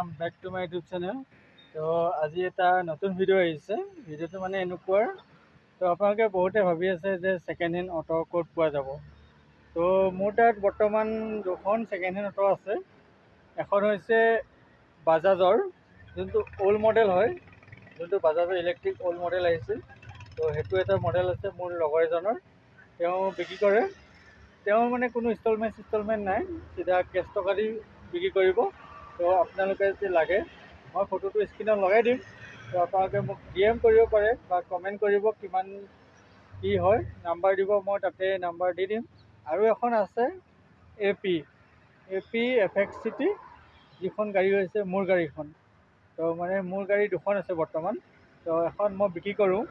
welcome back to my YouTube channel. তো আজি এটা নতুন ভিডিও আহিছে। ভিডিওটো মানে এনেকুৱা, তো আপোনালোকে বহুতে ভাবি আছে যে ছেকেণ্ড হেণ্ড অটো ক'ত পোৱা যাব। তো মোৰ তাত বৰ্তমান দুখন ছেকেণ্ড হেণ্ড অটো আছে। এখন হৈছে বাজাজৰ যোনটো অল্ড মডেল হয়, যোনটো বাজাজৰ ইলেক্ট্ৰিক অল্ড মডেল আহিছিল। তো সেইটো এটা মডেল আছে মোৰ লগৰ এজনৰ, তেওঁ বিক্ৰী কৰে। তেওঁ মানে কোনো ইনষ্টলমেণ্ট নাই, চিধা কেছ টকা দি বিক্ৰী কৰিব। তো আপোনালোকে যদি লাগে মই ফটোটো স্ক্ৰীণত লগাই দিম। তো আপোনালোকে মোক DM কৰিব পাৰে বা কমেণ্ট কৰিব কিমান কি হয়, নাম্বাৰ দিব, মই তাতে নাম্বাৰ দি দিম। আৰু এখন আছে AP FX City, যিখন গাড়ী হৈছে মোৰ গাড়ীখন। তো মানে মোৰ গাড়ী দুখন আছে বৰ্তমান। তো এখন মই বিক্ৰী কৰোঁ।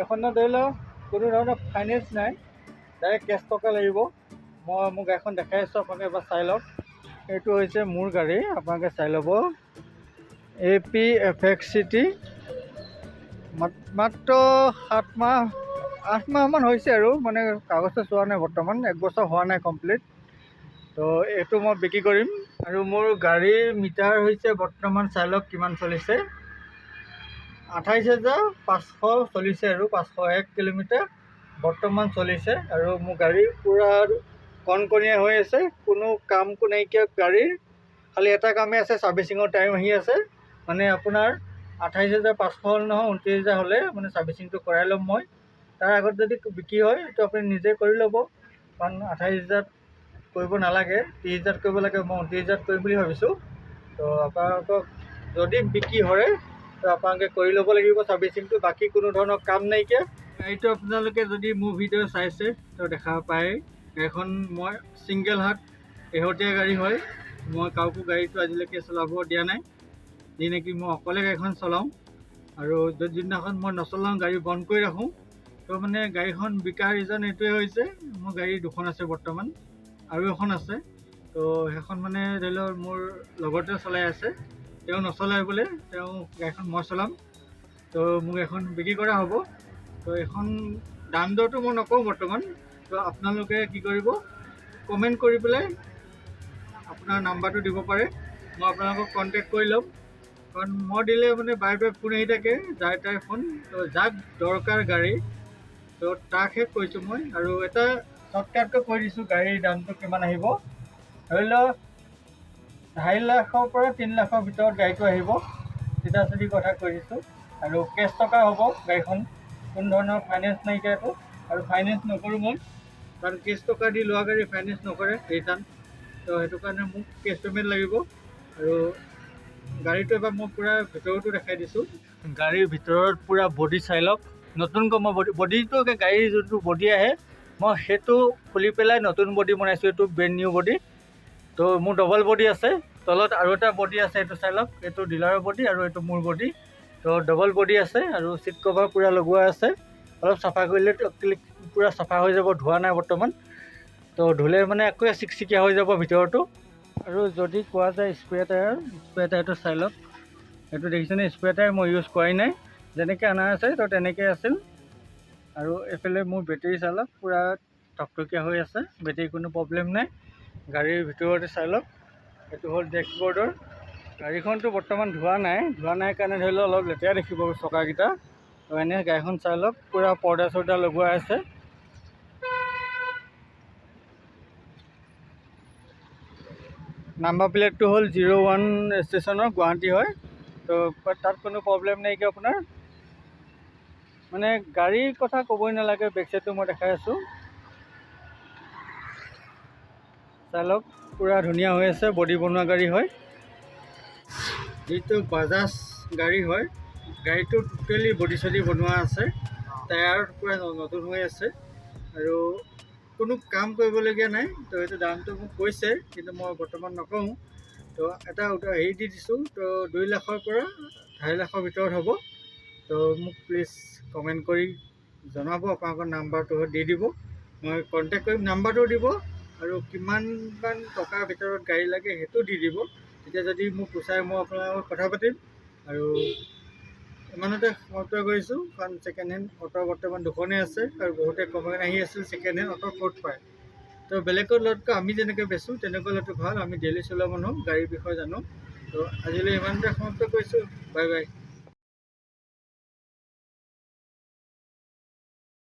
এখনত ধৰি লওক কোনো ধৰণৰ ফাইনেন্স নাই, ডাইৰেক্ট কেছ টকা লাগিব। মই মোৰ গাড়ীখন দেখাই আছোঁ, আপোনালোকে এবাৰ চাই লওক। এইটো হৈছে মোৰ গাড়ী, আপোনালোকে চাই ল'ব। AP FX City, মাত্ৰ 8 মাহমান হৈছে আৰু, মানে কাগজটো চোৱা নাই বৰ্তমান, 1 বছৰ হোৱা নাই কমপ্লিট। তো এইটো মই বিক্ৰী কৰিম। আৰু মোৰ গাড়ীৰ মিটাৰ হৈছে বৰ্তমান চাই লওক কিমান চলিছে, 28,500 চলিছে আৰু 501 কিলোমিটাৰ বৰ্তমান চলিছে। আৰু মোৰ গাড়ী পূৰা কণকণীয়া হৈ আছে, কোনো কাম নাইকিয়া গাড়ীৰ। খালি এটা কামেই আছে, ছাৰ্ভিচিঙৰ টাইম আহি আছে। মানে আপোনাৰ 28,500 হ'ল নহয়, 29,000 হ'লে মানে ছাৰ্ভিচিংটো কৰাই ল'ম মই। তাৰ আগত যদি বিক্ৰী হয় এইটো আপুনি নিজে কৰি ল'ব, কাৰণ 28,000 কৰিব নালাগে, 30,000 কৰিব লাগে। মই 29,000 কৰিম বুলি ভাবিছোঁ। তো আপোনালোকক যদি বিক্ৰী হয় তো আপোনালোকে কৰি ল'ব লাগিব ছাৰ্ভিচিংটো, বাকী কোনো ধৰণৰ কাম নাইকিয়া। গাড়ীটো আপোনালোকে যদি মোৰ ভিডিঅ' চাইছে তো দেখা পায়, গাড়ীখন মই ছিংগল হাত শেহতীয়া গাড়ী হয়। মই কাকো গাড়ীটো আজিলৈকে চলাব দিয়া নাই, যি নেকি মই অকলে গাড়ীখন চলাওঁ। আৰু যোনদিনাখন মই নচলাওঁ, গাড়ী বন্ধ কৰি ৰাখোঁ। তো মানে গাড়ীখন বিকাৰ ৰিজন এইটোৱে হৈছে, মোৰ গাড়ী দুখন আছে বৰ্তমান, আৰু এখন আছে। তো সেইখন মানে ধৰি লওক মোৰ লগতে চলাই আছে, তেওঁ নচলায় বোলে, তেওঁ গাড়ীখন মই চলাম। তো মোক এখন বিক্ৰী কৰা হ'ব। তো এখন দাম দৰটো মই নকওঁ বৰ্তমান। তো আপোনালোকে কি কৰিব, কমেণ্ট কৰি পেলাই আপোনাৰ নাম্বাৰটো দিব পাৰে, মই আপোনালোকক কণ্টেক্ট কৰি ল'ম। কাৰণ মই দিলে মানে বাৰে বাৰে ফোন আহি থাকে, যাৰ তাৰ ফোন। তো যাক দৰকাৰ গাড়ী, তো তাকহে কৈছোঁ মই। আৰু এটা শ্বৰ্টকাটকৈ কৈ দিছোঁ, গাড়ীৰ দামটো কিমান আহিব। ধৰি লওক 2.5 লাখৰ পৰা 3 লাখৰ ভিতৰত গাড়ীটো আহিব, চিধা চিধি কথা কৈ দিছোঁ। আৰু কেছ টকা হ'ব গাড়ীখন, কোনো ধৰণৰ ফাইনেন্স নাইকিয়াটো। আৰু ফাইনেন্স নকৰোঁ মই, কাৰণ কেছ টকা দি লোৱা গাড়ী ফাইনেন্স নকৰে ৰিটাৰ্ণ। তো সেইটো কাৰণে মোক কেছ পে'মেণ্ট লাগিব। আৰু গাড়ীটো এবাৰ মই পূৰা ভিতৰতো দেখাই দিছোঁ। গাড়ীৰ ভিতৰত পূৰা বডি চাই লওক। নতুনকৈ মই বডিটো, গাড়ীৰ যোনটো বডি আহে মই সেইটো খুলি পেলাই নতুন বডি বনাইছোঁ। এইটো ব্ৰেণ্ড নিউ বডি। তো মোৰ ডবল বডি আছে, তলত আৰু এটা বডি আছে, এইটো চাই লওক। এইটো ডিলাৰৰ বডি আৰু এইটো মোৰ বডি। তো ডবল বডি আছে, আৰু চিট কভাৰ পূৰা লগোৱা আছে। অলপ চাফা কৰিলে পূৰা চাফা হৈ যাব, ধোৱা নাই বৰ্তমান। তো ধুলে মানে একোৱে চিকচিকীয়া হৈ যাব ভিতৰতো। আৰু যদি কোৱা যায় স্প্ৰে টায়াৰটো চাই লওক। এইটো দেখিছেনে, স্প্ৰে টায়াৰ মই ইউজ কৰাই নাই, যেনেকৈ অনা আছে তো তেনেকৈ আছিল। আৰু এইফালে মোৰ বেটেৰী চাই লওক, পূৰা টকটকীয়া হৈ আছে, বেটেৰী কোনো প্ৰব্লেম নাই। গাড়ীৰ ভিতৰতে চাই লওক, এইটো হ'ল ডেশ্ববৰ্ডৰ। গাড়ীখনটো বৰ্তমান ধোৱা নাই কাৰণে ধৰি লওক অলপ লেতেৰা দেখিব চকাকেইটা। তো এনে গাড়ীখন চাই লওক, পূৰা পৰ্দা চৰ্দা লগোৱা আছে। নাম্বাৰ প্লেটটো হ'ল 01 ৰেজিষ্ট্ৰেশ্যনৰ, গুৱাহাটী হয়। তো তাত কোনো প্ৰব্লেম নাইকিয়া আপোনাৰ। মানে গাড়ীৰ কথা ক'বই নালাগে, বেক চাইডটো মই দেখাই আছোঁ, চাই লওক পূৰা ধুনীয়া হৈ আছে। বডি বনোৱা গাড়ী হয়, যিটো বাজাজ গাড়ী হয়। গাড়ীটো টোটেলি বডি চডি বনোৱা আছে, টায়াৰ পূৰা নতুন হৈ আছে, আৰু কোনো কাম কৰিবলগীয়া নাই। তো এইটো দামটো মোক কৈছে, কিন্তু মই বৰ্তমান নকওঁ। তো এটা হেৰি দি দিছোঁ, তো 2 লাখৰ পৰা 2.5 লাখৰ ভিতৰত হ'ব। তো মোক প্লিজ কমেণ্ট কৰি জনাব, আপোনালোকৰ নাম্বাৰটো দি দিব, মই কণ্টেক্ট কৰিম। নাম্বাৰটো দিব, আৰু কিমান টকাৰ ভিতৰত গাড়ী লাগে সেইটো দি দিব। তেতিয়া যদি মোক পোচাই মই আপোনাৰ লগত কথা পাতিম। আৰু ইমানতে সমাপ্ত কৰিছোঁ, কাৰণ ছেকেণ্ড হেণ্ড অটো বৰ্তমান দুখনেই আছে, আৰু বহুতে কমেণ্ট আহি আছিল ছেকেণ্ড হেণ্ড অটো ক'ত পায়। তো বেলেগৰ লোৱাতকৈ আমি যেনেকৈ বেচোঁ তেনেকৈ লোৱাটো ভাল। আমি ডেইলি চলোৱা মানুহ, গাড়ীৰ বিষয়ে জানো। তো তো আজিলৈ ইমানতে সমাপ্ত কৰিছোঁ। Bye bye.